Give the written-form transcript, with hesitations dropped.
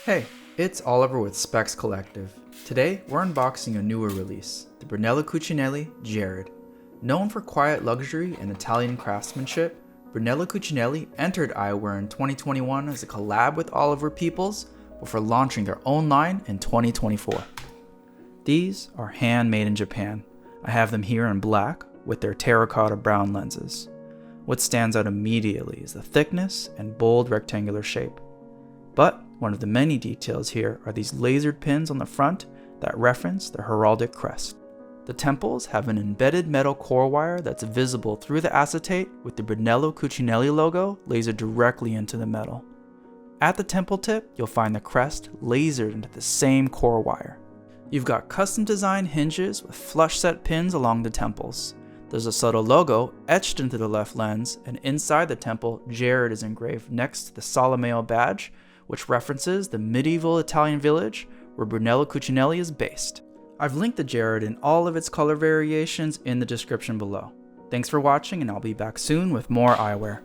Hey, it's Oliver with Specs Collective. Today, we're unboxing a newer release, the Brunello Cucinelli Jared. Known for quiet luxury and Italian craftsmanship, Brunello Cucinelli entered eyewear in 2021 as a collab with Oliver Peoples before launching their own line in 2024. These are handmade in Japan. I have them here in black with their terracotta brown lenses. What stands out immediately is the thickness and bold rectangular shape. But one of the many details here are these lasered pins on the front that reference the heraldic crest. The temples have an embedded metal core wire that's visible through the acetate with the Brunello Cucinelli logo lasered directly into the metal. At the temple tip, you'll find the crest lasered into the same core wire. You've got custom designed hinges with flush set pins along the temples. There's a subtle logo etched into the left lens, and inside the temple, Jared is engraved next to the Solomeo badge, which references the medieval Italian village where Brunello Cucinelli is based. I've linked the Jared in all of its color variations in the description below. Thanks for watching, and I'll be back soon with more eyewear.